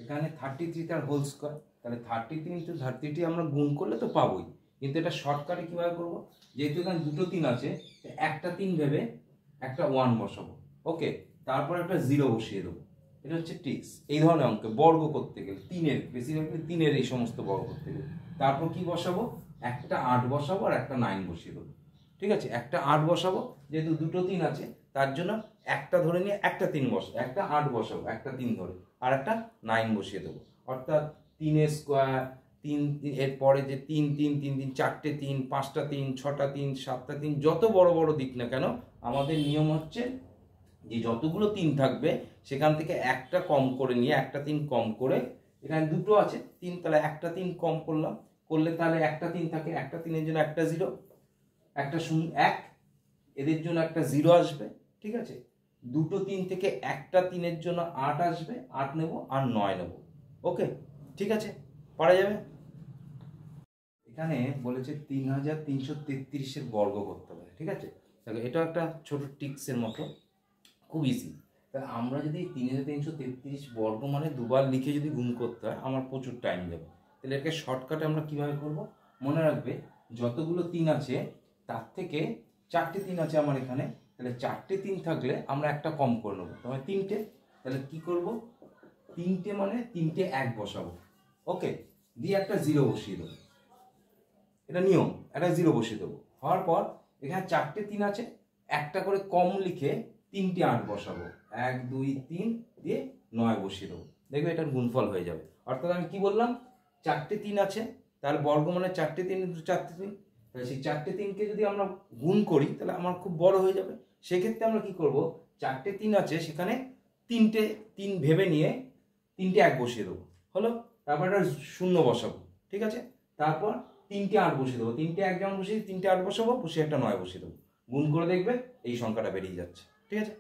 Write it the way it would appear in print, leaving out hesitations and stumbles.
এখানে 33 তার whole square, তাহলে 33 ইন্টু 33 আমরা গুণ করলে তো পাবোই, কিন্তু এটা শর্টকাটে কীভাবে করবো, যেহেতু এখানে দুটো 3 আছে, একটা 3 ভেবে একটা 1 বসাবো, ওকে, তারপর একটা 0 বসিয়ে দেবো। এটা হচ্ছে ট্রিক্স এই ধরনের অঙ্কে বর্গ করতে গেলে, 3-এর বেশিরভাগই 3-এর এই সমস্ত বর্গ করতে গেলে। তারপর কি বসাবো, একটা 8 বসাবো আর একটা 9 বসিয়ে দেবো। ঠিক আছে, একটা 8 বসাবো, যেহেতু দুটো 3 আছে তার জন্য একটা ধরে নিয়ে একটা 3 বসাবো, একটা 8 বসাবো একটা 3 ধরে, আর একটা 9 বসিয়ে দেবো। অর্থাৎ 3 স্কোয়ার 3, এর পরে যে 3 3 3 3 4টে 3, 5টা 3, 6টা 3, 7টা 3, যত বড় বড় দিক না কেন আমাদের নিয়ম হচ্ছে যে যতগুলো 3 থাকবে সেখান থেকে একটা কম করে নিয়ে, একটা 3 কম করে, এখানে দুটো আছে 3, তাহলে একটা 3 কম করলাম, করলে তাহলে একটা 3 থাকে, একটা 3-এর জন্য একটা 0, একটা 0 1, এদের জন্য একটা 0 আসবে। ঠিক আছে, দুটো 3 থেকে একটা 3-এর জন্য 8 আসবে, 8 নেব আর 9 নেব। ওকে, ঠিক আছে, পারা যাবে। এখানে বলেছে 3333-এর বর্গ করতে হবে। ঠিক আছে, তাহলে এটা একটা ছোট টিক্সের মতো, খুব ইজি। তাহলে আমরা যদি 3333 বর্গ মানে দুবার লিখে যদি গুণ করতে হয় আমার প্রচুর টাইম যাবে। তাহলে এটাকে শর্টকাটে আমরা কিভাবে করব, মনে রাখবে যতগুলো 3 আছে তার থেকে 4টে 3 আছে আমার এখানে, তাহলে 4টে 3 থাকলে আমরা একটা কম করে নেবো, তাহলে 3টে। তাহলে কি করব, 3টে মানে 3টে 1 বসাবো, ওকে, দিয়ে একটা 0 বসিয়ে দেবো, এটা নিয়ম, একটা 0 বসিয়ে দেবো। হওয়ার পর এখানে 4টে 3 আছে, একটা করে কম লিখে 3টে 8 বসাবো, 1 2 3 দিয়ে 9 বসিয়ে দেবো, দেখবে এটার গুণফল হয়ে যাবে। অর্থাৎ আমি কি বললাম, 4টে 3 আছে, তার বর্গ মানে 4টে 3 ইন্টু 4টে 3, তাহলে সেই 4টে 3কে যদি আমরা গুণ করি তাহলে আমার খুব বড় হয়ে যাবে। সেক্ষেত্রে আমরা কি করব, 4টে 3 আছে সেখানে 3টে 3 ভেবে নিয়ে 3টে 1 বসিয়ে দেবো, হলো, তারপর একটা 0 বসাবো। ঠিক আছে, তারপর 3টে 8 বসিয়ে দেবো, 3টে 1 যেমন বসিয়ে 3টে 8 বসাবো, বসিয়ে একটা 9 বসিয়ে দেবো, গুণ করে দেখবে এই সংখ্যাটা বেরিয়ে যাচ্ছে। ঠিক আছে।